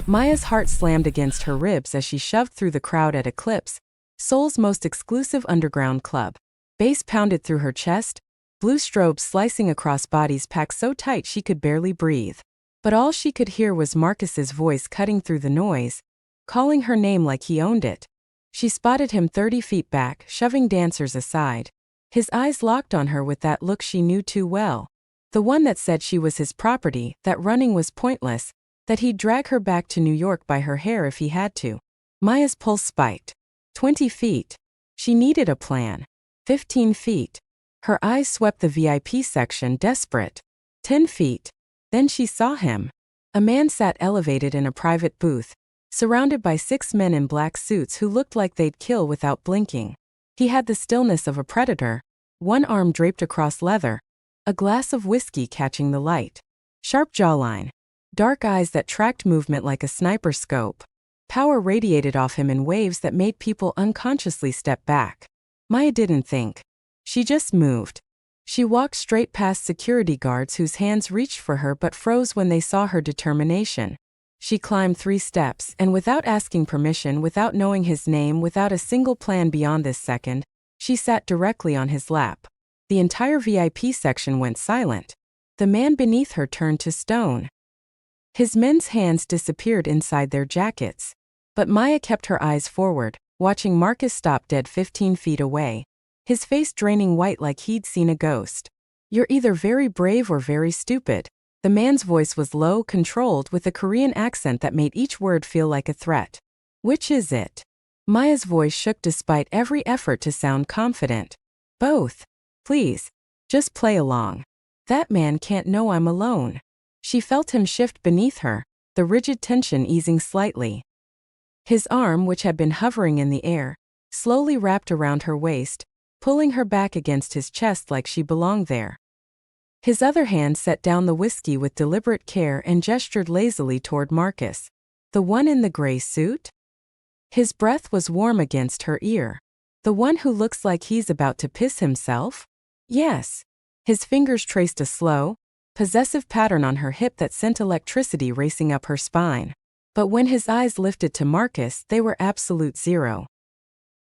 Maya's heart slammed against her ribs as she shoved through the crowd at Eclipse, Seoul's most exclusive underground club. Bass pounded through her chest, blue strobes slicing across bodies packed so tight she could barely breathe. But all she could hear was Marcus's voice cutting through the noise, calling her name like he owned it. She spotted him 30 feet back, shoving dancers aside. His eyes locked on her with that look she knew too well. The one that said she was his property, that running was pointless, that he'd drag her back to New York by her hair if he had to. Maya's pulse spiked. 20 feet. She needed a plan. 15 feet. Her eyes swept the VIP section, desperate. 10 feet. Then she saw him. A man sat elevated in a private booth, surrounded by 6 men in black suits who looked like they'd kill without blinking. He had the stillness of a predator, one arm draped across leather, a glass of whiskey catching the light. Sharp jawline. Dark eyes that tracked movement like a sniper scope. Power radiated off him in waves that made people unconsciously step back. Maya didn't think. She just moved. She walked straight past security guards whose hands reached for her but froze when they saw her determination. She climbed 3 steps, and without asking permission, without knowing his name, without a single plan beyond this second, she sat directly on his lap. The entire VIP section went silent. The man beneath her turned to stone. His men's hands disappeared inside their jackets. But Maya kept her eyes forward, watching Marcus stop dead 15 feet away, his face draining white like he'd seen a ghost. "You're either very brave or very stupid." The man's voice was low, controlled, with a Korean accent that made each word feel like a threat. "Which is it?" Maya's voice shook despite every effort to sound confident. "Both. Please. Just play along. That man can't know I'm alone." She felt him shift beneath her, the rigid tension easing slightly. His arm, which had been hovering in the air, slowly wrapped around her waist, pulling her back against his chest like she belonged there. His other hand set down the whiskey with deliberate care and gestured lazily toward Marcus. "The one in the gray suit?" His breath was warm against her ear. "The one who looks like he's about to piss himself?" "Yes." His fingers traced a slow, possessive pattern on her hip that sent electricity racing up her spine. But when his eyes lifted to Marcus, they were absolute zero.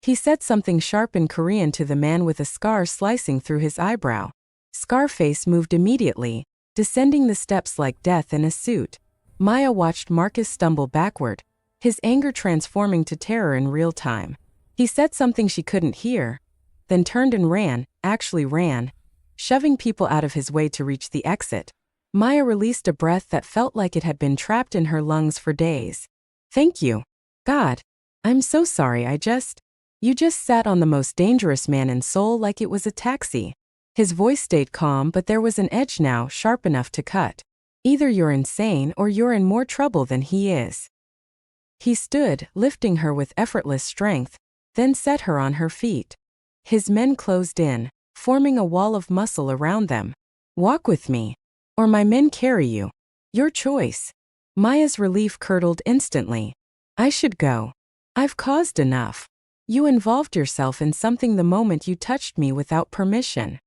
He said something sharp in Korean to the man with a scar slicing through his eyebrow. Scarface moved immediately, descending the steps like death in a suit. Maya watched Marcus stumble backward, his anger transforming to terror in real time. He said something she couldn't hear, then turned and ran, actually ran, shoving people out of his way to reach the exit. Maya released a breath that felt like it had been trapped in her lungs for days. "Thank you. God. I'm so sorry. You just sat on the most dangerous man in Seoul like it was a taxi." His voice stayed calm, but there was an edge now sharp enough to cut. "Either you're insane or you're in more trouble than he is." He stood, lifting her with effortless strength, then set her on her feet. His men closed in, forming a wall of muscle around them. "Walk with me. Or my men carry you. Your choice." Maya's relief curdled instantly. "I should go. I've caused enough. You involved yourself in something the moment you touched me without permission."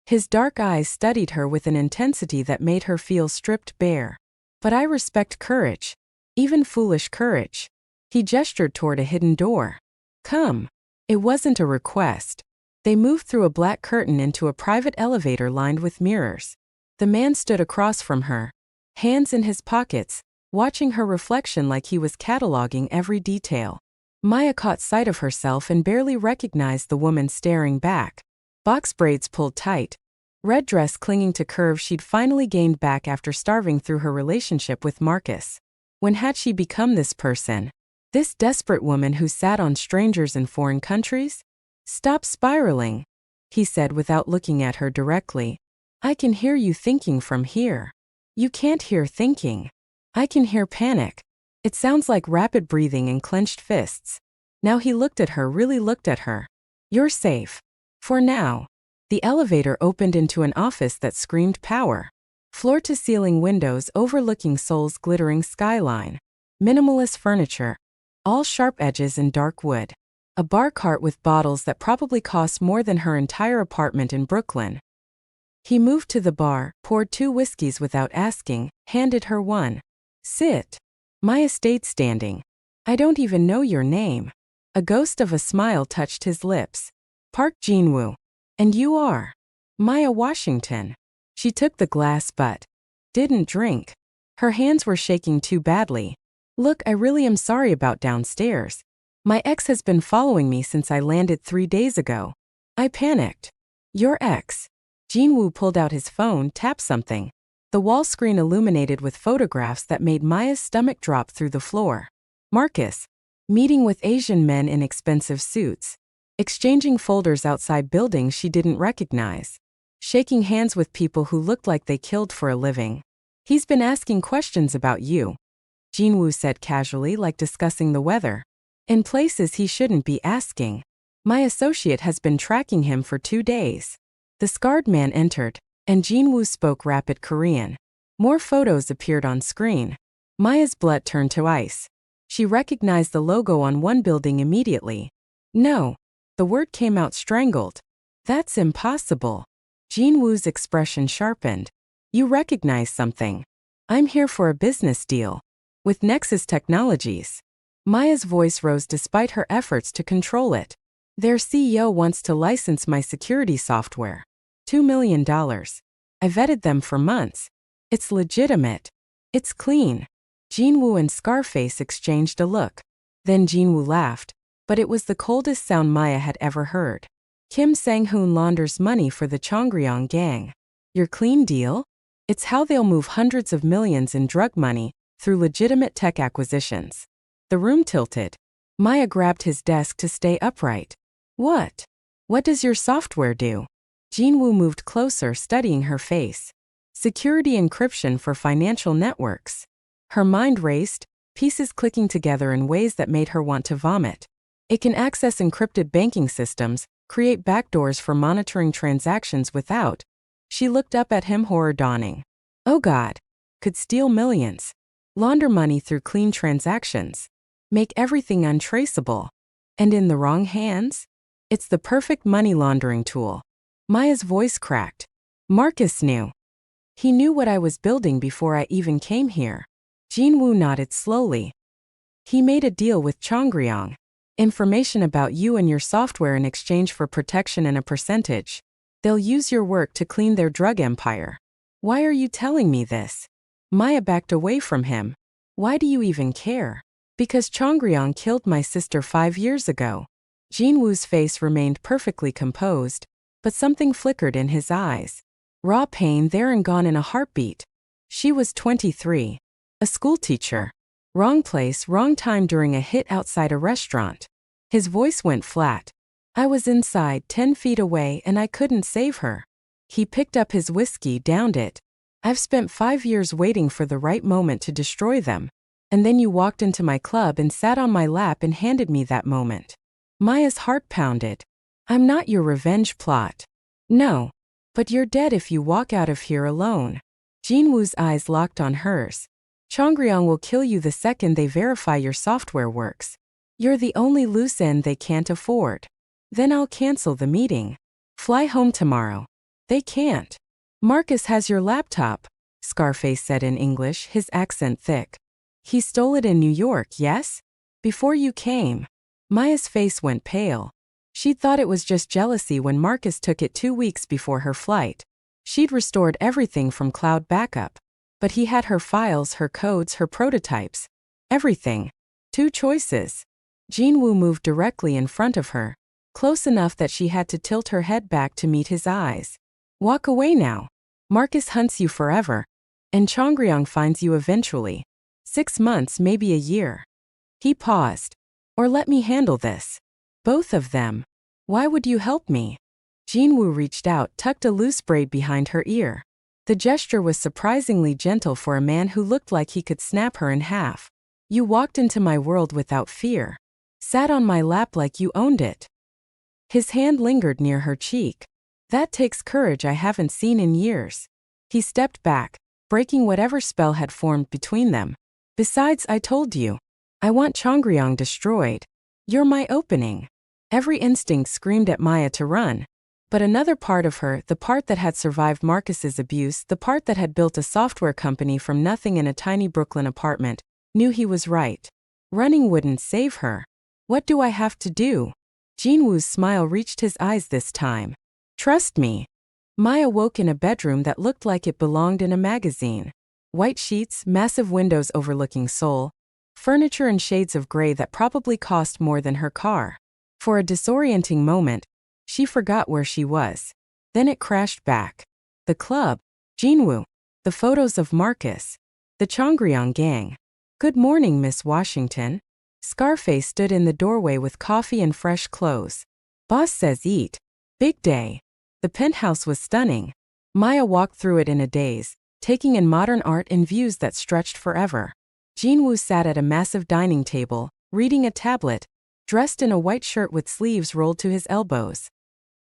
His dark eyes studied her with an intensity that made her feel stripped bare. "But I respect courage. Even foolish courage." He gestured toward a hidden door. "Come." It wasn't a request. They moved through a black curtain into a private elevator lined with mirrors. The man stood across from her, hands in his pockets, watching her reflection like he was cataloging every detail. Maya caught sight of herself and barely recognized the woman staring back. Box braids pulled tight, red dress clinging to curves she'd finally gained back after starving through her relationship with Marcus. When had she become this person? This desperate woman who sat on strangers in foreign countries? "Stop spiraling," he said without looking at her directly. "I can hear you thinking from here." "You can't hear thinking. I can hear panic. It sounds like rapid breathing and clenched fists." Now he looked at her, really looked at her. "You're safe. For now." The elevator opened into an office that screamed power. Floor-to-ceiling windows overlooking Seoul's glittering skyline. Minimalist furniture, all sharp edges and dark wood. A bar cart with bottles that probably cost more than her entire apartment in Brooklyn. He moved to the bar, poured 2 whiskeys without asking, handed her one. "Sit." Maya stayed standing. I don't even know your name. A ghost of a smile touched his lips. Park Jin-Woo. And you are? Maya Washington. She took the glass but didn't drink. Her hands were shaking too badly. Look, I really am sorry about downstairs. My ex has been following me since I landed 3 days ago. I panicked. Your ex? Jin-Woo pulled out his phone, tapped something. The wall screen illuminated with photographs that made Maya's stomach drop through the floor. Marcus. Meeting with Asian men in expensive suits. Exchanging folders outside buildings she didn't recognize. Shaking hands with people who looked like they killed for a living. He's been asking questions about you. Jin-Woo said casually, like discussing the weather. In places he shouldn't be asking. My associate has been tracking him for 2 days. The scarred man entered, and Jin-Woo spoke rapid Korean. More photos appeared on screen. Maya's blood turned to ice. She recognized the logo on one building immediately. No. The word came out strangled. That's impossible. Jin-Woo's expression sharpened. You recognize something. I'm here for a business deal. With Nexus Technologies. Maya's voice rose despite her efforts to control it. Their CEO wants to license my security software. $2 million. I vetted them for months. It's legitimate. It's clean. Jin-Woo and Scarface exchanged a look. Then Jin-Woo laughed, but it was the coldest sound Maya had ever heard. Kim Sang-hoon launders money for the Cheongryong gang. Your clean deal? It's how they'll move hundreds of millions in drug money through legitimate tech acquisitions. The room tilted. Maya grabbed his desk to stay upright. What? What does your software do? Jin-Woo moved closer, studying her face. Security encryption for financial networks. Her mind raced, pieces clicking together in ways that made her want to vomit. It can access encrypted banking systems, create backdoors for monitoring transactions without. She looked up at him, horror dawning. Oh God. Could steal millions. Launder money through clean transactions. Make everything untraceable. And in the wrong hands? It's the perfect money laundering tool. Maya's voice cracked. Marcus knew. He knew what I was building before I even came here. Jin-Woo nodded slowly. He made a deal with Cheongryong. Information about you and your software in exchange for protection and a percentage. They'll use your work to clean their drug empire. Why are you telling me this? Maya backed away from him. Why do you even care? Because Cheongryong killed my sister 5 years ago. Jin-Woo's face remained perfectly composed, but something flickered in his eyes. Raw pain there and gone in a heartbeat. She was 23. A schoolteacher. Wrong place, wrong time during a hit outside a restaurant. His voice went flat. I was inside 10 feet away and I couldn't save her. He picked up his whiskey, downed it. I've spent 5 years waiting for the right moment to destroy them. And then you walked into my club and sat on my lap and handed me that moment. Maya's heart pounded. I'm not your revenge plot. No. But you're dead if you walk out of here alone. Jin-Woo's eyes locked on hers. Cheongryong will kill you the second they verify your software works. You're the only loose end they can't afford. Then I'll cancel the meeting. Fly home tomorrow. They can't. Marcus has your laptop, Scarface said in English, his accent thick. He stole it in New York, yes? Before you came. Maya's face went pale. She'd thought it was just jealousy when Marcus took it 2 weeks before her flight. She'd restored everything from cloud backup. But he had her files, her codes, her prototypes. Everything. 2 choices. Jin-Woo moved directly in front of her, close enough that she had to tilt her head back to meet his eyes. Walk away now. Marcus hunts you forever. And Cheongryong finds you eventually. 6 months, maybe a year. He paused. Or let me handle this. Both of them. Why would you help me? Jin-Woo reached out, tucked a loose braid behind her ear. The gesture was surprisingly gentle for a man who looked like he could snap her in half. You walked into my world without fear. Sat on my lap like you owned it. His hand lingered near her cheek. That takes courage I haven't seen in years. He stepped back, breaking whatever spell had formed between them. Besides, I told you. I want Cheongryong destroyed. You're my opening. Every instinct screamed at Maya to run. But another part of her, the part that had survived Marcus's abuse, the part that had built a software company from nothing in a tiny Brooklyn apartment, Knew he was right. Running wouldn't save her. What do I have to do? Jin-Woo's smile reached his eyes this time. Trust me. Maya woke in a bedroom that looked like it belonged in a magazine. White sheets, massive windows overlooking Seoul, furniture in shades of gray that probably cost more than her car. For a disorienting moment, she forgot where she was. Then it crashed back. The club, Jin-Woo, the photos of Marcus, the Cheongryong gang. Good morning, Miss Washington. Scarface stood in the doorway with coffee and fresh clothes. Boss says eat. Big day. The penthouse was stunning. Maya walked through it in a daze, taking in modern art and views that stretched forever. Jin-Woo sat at a massive dining table, reading a tablet, dressed in a white shirt with sleeves rolled to his elbows.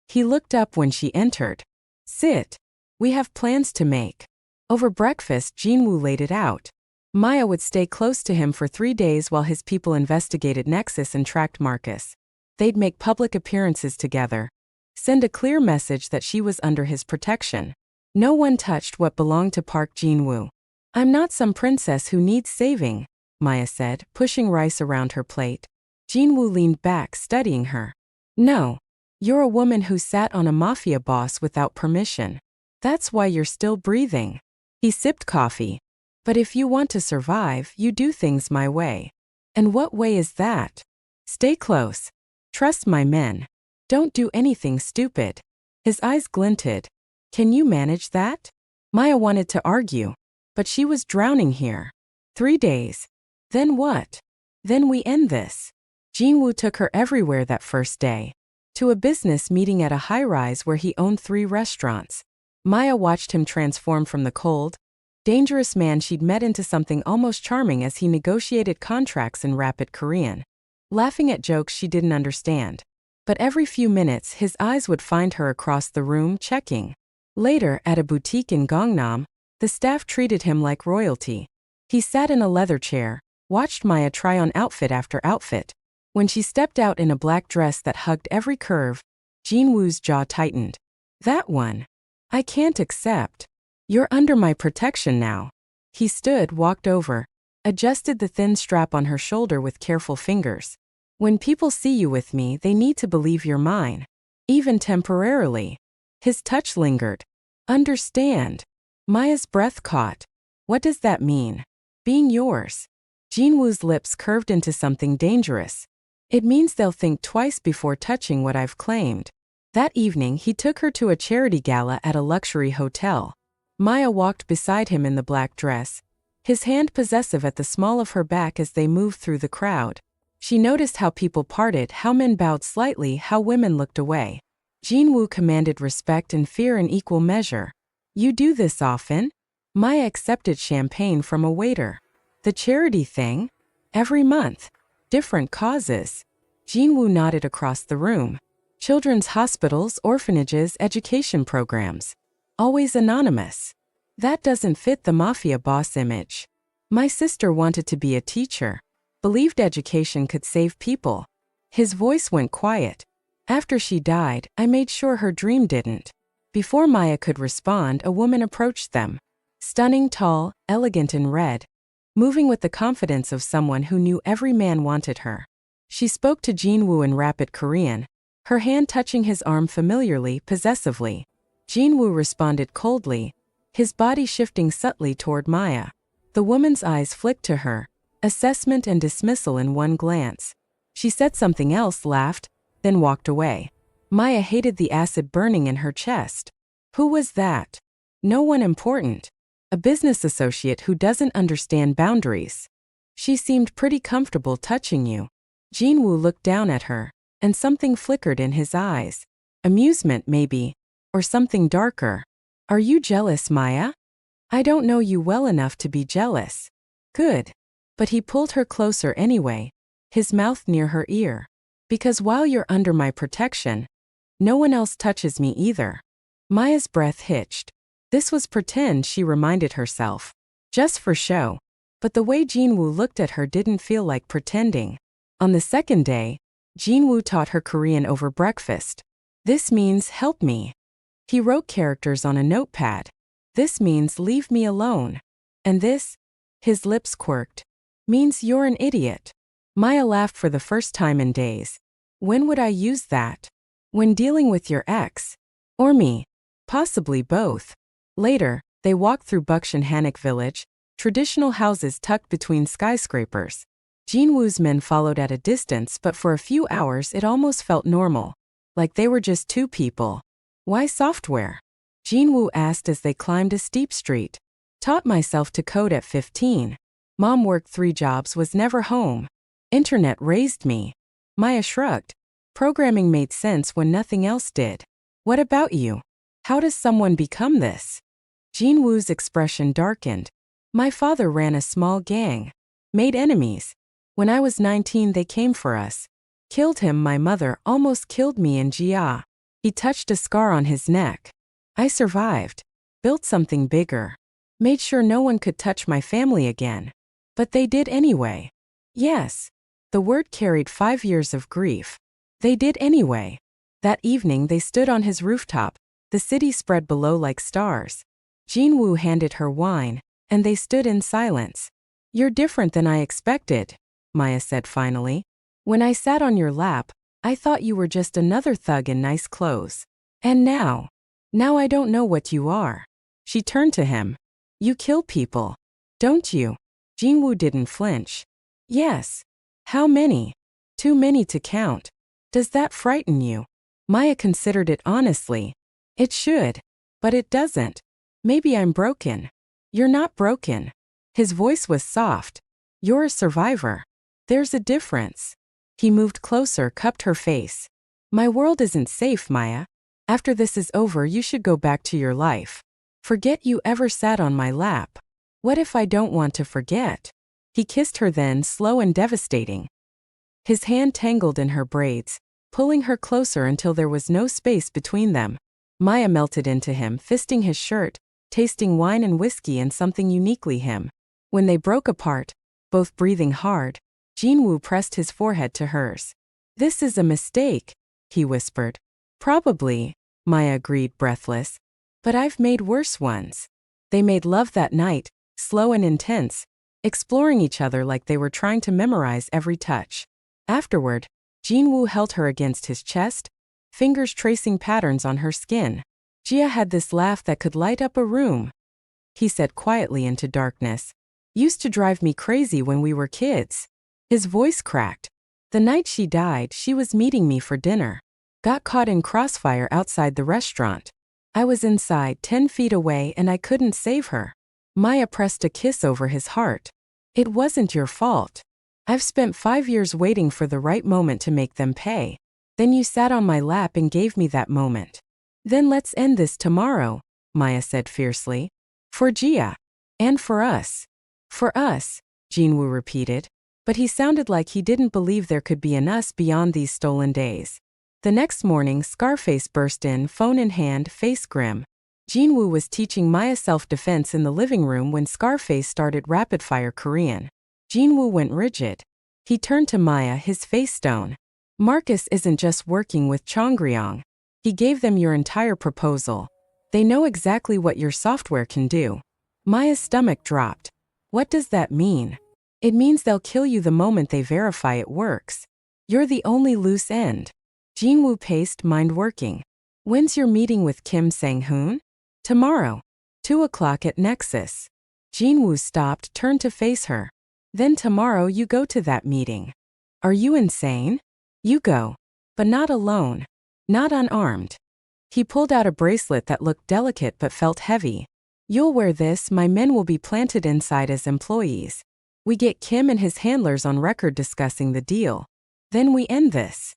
He looked up when she entered. Sit. We have plans to make. Over breakfast, Jin-Woo laid it out. Maya would stay close to him for 3 days while his people investigated Nexus and tracked Marcus. They'd make public appearances together. Send a clear message that she was under his protection. No one touched what belonged to Park Jin-Woo. I'm not some princess who needs saving, Maya said, pushing rice around her plate. Jin-Woo leaned back, studying her. No. You're a woman who sat on a mafia boss without permission. That's why you're still breathing. He sipped coffee. But if you want to survive, you do things my way. And what way is that? Stay close. Trust my men. Don't do anything stupid. His eyes glinted. Can you manage that? Maya wanted to argue, but she was drowning here. 3 days. Then what? Then we end this. Jin-Woo took her everywhere that first day. To a business meeting at a high-rise where he owned 3 restaurants. Maya watched him transform from the cold, dangerous man she'd met into something almost charming as he negotiated contracts in rapid Korean, laughing at jokes she didn't understand. But every few minutes his eyes would find her across the room, checking. Later, at a boutique in Gangnam, the staff treated him like royalty. He sat in a leather chair, watched Maya try on outfit after outfit. When she stepped out in a black dress that hugged every curve, Jin-Woo's jaw tightened. That one. I can't accept. You're under my protection now. He stood, walked over, adjusted the thin strap on her shoulder with careful fingers. When people see you with me, they need to believe you're mine. Even temporarily. His touch lingered. Understand. Maya's breath caught. What does that mean? Being yours. Jin-Woo's lips curved into something dangerous. It means they'll think twice before touching what I've claimed. That evening, he took her to a charity gala at a luxury hotel. Maya walked beside him in the black dress, his hand possessive at the small of her back as they moved through the crowd. She noticed how people parted, how men bowed slightly, how women looked away. Jin-Woo commanded respect and fear in equal measure. You do this often? Maya accepted champagne from a waiter. The charity thing? Every month. Different causes. Jin-Woo nodded across the room. Children's hospitals, orphanages, education programs. Always anonymous. That doesn't fit the mafia boss image. My sister wanted to be a teacher. Believed education could save people. His voice went quiet. After she died, I made sure her dream didn't. Before Maya could respond, a woman approached them. Stunning, tall, elegant in red. Moving with the confidence of someone who knew every man wanted her. She spoke to Jin-Woo in rapid Korean, her hand touching his arm familiarly, possessively. Jin-Woo responded coldly, his body shifting subtly toward Maya. The woman's eyes flicked to her, assessment and dismissal in one glance. She said something else, laughed, then walked away. Maya hated the acid burning in her chest. Who was that? No one important. A business associate who doesn't understand boundaries. She seemed pretty comfortable touching you. Jin-Woo looked down at her, and something flickered in his eyes. Amusement, maybe. Or something darker. Are you jealous, Maya? I don't know you well enough to be jealous. Good. But he pulled her closer anyway, his mouth near her ear. Because while you're under my protection, no one else touches me either. Maya's breath hitched. This was pretend, she reminded herself. Just for show. But the way Jin-Woo looked at her didn't feel like pretending. On the second day, Jin-Woo taught her Korean over breakfast. This means help me. He wrote characters on a notepad. This means leave me alone. And this? His lips quirked. Means you're an idiot. Maya laughed for the first time in days. When would I use that? When dealing with your ex? Or me? Possibly both. Later, they walked through Bukshan-Hanok village, traditional houses tucked between skyscrapers. Jin-Woo's men followed at a distance, but for a few hours it almost felt normal. Like they were just two people. Why software? Jin-Woo asked as they climbed a steep street. Taught myself to code at 15. Mom worked 3 jobs, was never home. Internet raised me. Maya shrugged. Programming made sense when nothing else did. What about you? How does someone become this? Jin-Woo's expression darkened. My father ran a small gang. Made enemies. When I was 19 they came for us. Killed him. My mother almost killed me in Jia. He touched a scar on his neck. I survived. Built something bigger. Made sure no one could touch my family again. But they did anyway. Yes. The word carried 5 years of grief. They did anyway. That evening they stood on his rooftop, the city spread below like stars. Jin-Woo handed her wine, and they stood in silence. You're different than I expected, Maya said finally. When I sat on your lap, I thought you were just another thug in nice clothes. And now I don't know what you are. She turned to him. You kill people, don't you? Jin-Woo didn't flinch. Yes. How many? Too many to count. Does that frighten you? Maya considered it honestly. It should. But it doesn't. Maybe I'm broken. You're not broken. His voice was soft. You're a survivor. There's a difference. He moved closer, cupped her face. My world isn't safe, Maya. After this is over you should go back to your life. Forget you ever sat on my lap. What if I don't want to forget? He kissed her then, slow and devastating. His hand tangled in her braids, pulling her closer until there was no space between them. Maya melted into him, fisting his shirt, tasting wine and whiskey and something uniquely him. When they broke apart, both breathing hard, Jin-Woo pressed his forehead to hers. This is a mistake, he whispered. Probably, Maya agreed, breathless. But I've made worse ones. They made love that night, slow and intense, exploring each other like they were trying to memorize every touch. Afterward, Jin-Woo held her against his chest, fingers tracing patterns on her skin. Jia had this laugh that could light up a room, he said quietly into darkness. Used to drive me crazy when we were kids. His voice cracked. The night she died, she was meeting me for dinner. Got caught in crossfire outside the restaurant. I was inside 10 feet away and I couldn't save her. Maya pressed a kiss over his heart. It wasn't your fault. I've spent 5 years waiting for the right moment to make them pay. Then you sat on my lap and gave me that moment. Then let's end this tomorrow, Maya said fiercely. For Jia. And for us. For us, Jin-Woo repeated. But he sounded like he didn't believe there could be an us beyond these stolen days. The next morning, Scarface burst in, phone in hand, face grim. Jin-Woo was teaching Maya self-defense in the living room when Scarface started rapid-fire Korean. Jin-Woo went rigid. He turned to Maya, his face stone. Marcus isn't just working with Cheongryong. He gave them your entire proposal. They know exactly what your software can do. Maya's stomach dropped. What does that mean? It means they'll kill you the moment they verify it works. You're the only loose end. Jin-Woo paced, mind working. When's your meeting with Kim Sang-hoon? Tomorrow. 2 o'clock at Nexus. Jin-Woo stopped, turned to face her. Then tomorrow you go to that meeting. Are you insane? You go. But not alone. Not unarmed. He pulled out a bracelet that looked delicate but felt heavy. You'll wear this, my men will be planted inside as employees. We get Kim and his handlers on record discussing the deal. Then we end this.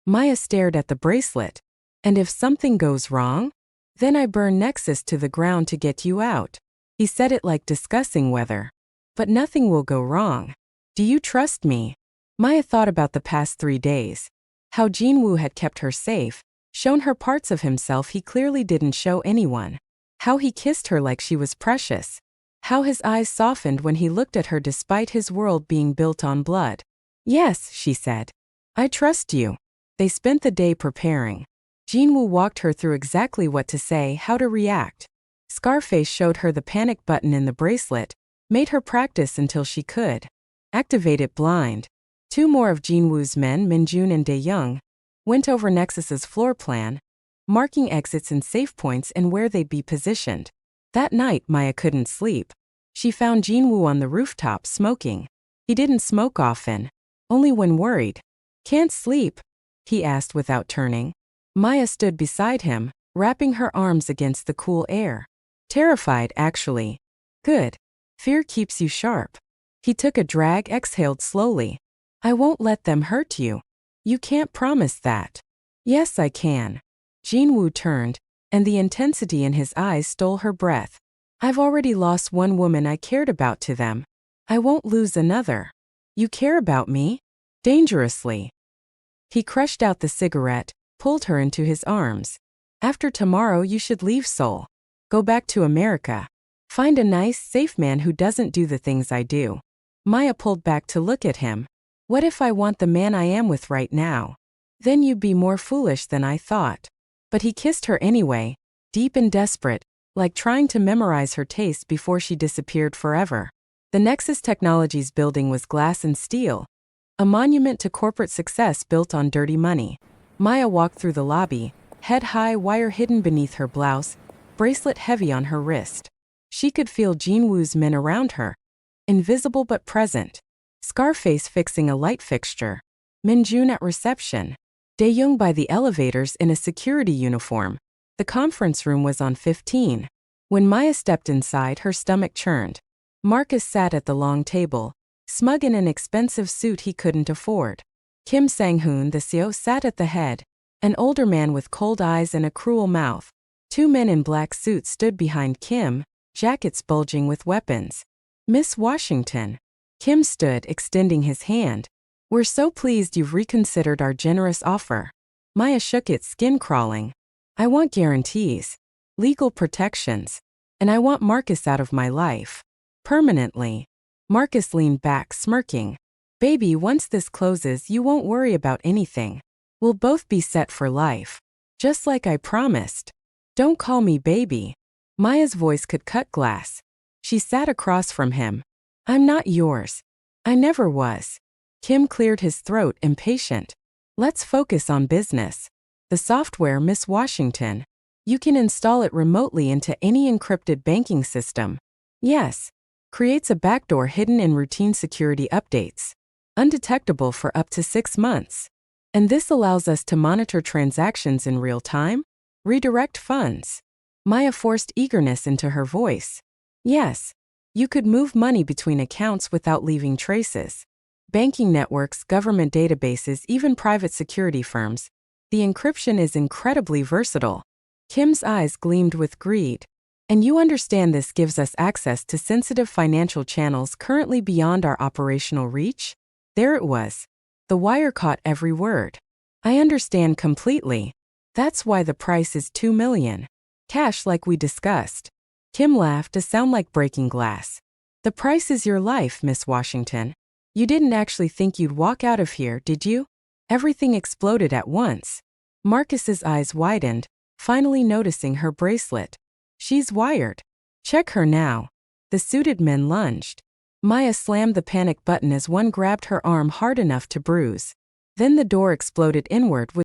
Maya stared at the bracelet. And if something goes wrong? Then I burn Nexus to the ground to get you out. He said it like discussing whether. But nothing will go wrong. Do you trust me? Maya thought about the past 3 days. How Jin-Woo had kept her safe, shown her parts of himself he clearly didn't show anyone. How he kissed her like she was precious. How his eyes softened when he looked at her despite his world being built on blood. Yes, she said. I trust you. They spent the day preparing. Jin-Woo walked her through exactly what to say, how to react. Scarface showed her the panic button in the bracelet, made her practice until she could. Activate it blind. Two more of Jin-Woo's men, Min-jun and Dae-young, went over Nexus's floor plan, marking exits and safe points and where they'd be positioned. That night, Maya couldn't sleep. She found Jin-Woo on the rooftop smoking. He didn't smoke often, only when worried. "Can't sleep?" he asked without turning. Maya stood beside him, wrapping her arms against the cool air. "Terrified, actually." "Good. Fear keeps you sharp." He took a drag, exhaled slowly. "I won't let them hurt you." "You can't promise that." "Yes, I can." Jin-Woo turned, and the intensity in his eyes stole her breath. "I've already lost one woman I cared about to them. I won't lose another." "You care about me?" "Dangerously." He crushed out the cigarette, pulled her into his arms. "After tomorrow you should leave Seoul. Go back to America. Find a nice, safe man who doesn't do the things I do." Maya pulled back to look at him. "What if I want the man I am with right now?" "Then you'd be more foolish than I thought." But he kissed her anyway, deep and desperate, like trying to memorize her taste before she disappeared forever. The Nexus Technologies building was glass and steel, a monument to corporate success built on dirty money. Maya walked through the lobby, head high, wire hidden beneath her blouse, bracelet heavy on her wrist. She could feel Jin-Woo's men around her, invisible but present. Scarface fixing a light fixture, Min-jun at reception, Dae-young by the elevators in a security uniform. The conference room was on 15. When Maya stepped inside, her stomach churned. Marcus sat at the long table, smug in an expensive suit he couldn't afford. Kim Sang-hoon, the CEO, sat at the head, an older man with cold eyes and a cruel mouth. Two men in black suits stood behind Kim, jackets bulging with weapons. "Miss Washington." Kim stood, extending his hand. "We're so pleased you've reconsidered our generous offer." Maya shook it, skin crawling. "I want guarantees, legal protections, and I want Marcus out of my life. Permanently." Marcus leaned back, smirking. "Baby, once this closes, you won't worry about anything. We'll both be set for life. Just like I promised." "Don't call me baby." Maya's voice could cut glass. She sat across from him. "I'm not yours. I never was." Kim cleared his throat, impatient. "Let's focus on business. The software, Miss Washington. You can install it remotely into any encrypted banking system." "Yes." "Creates a backdoor hidden in routine security updates. Undetectable for up to 6 months. And this allows us to monitor transactions in real time, redirect funds." Maya forced eagerness into her voice. "Yes. You could move money between accounts without leaving traces. Banking networks, government databases, even private security firms. The encryption is incredibly versatile." Kim's eyes gleamed with greed. "And you understand this gives us access to sensitive financial channels currently beyond our operational reach?" There it was. The wire caught every word. "I understand completely. That's why the price is $2 million. Cash like we discussed." Kim laughed, a sound like breaking glass. "The price is your life, Miss Washington. You didn't actually think you'd walk out of here, did you?" Everything exploded at once. Marcus's eyes widened, finally noticing her bracelet. "She's wired. Check her now." The suited men lunged. Maya slammed the panic button as one grabbed her arm hard enough to bruise. Then the door exploded inward with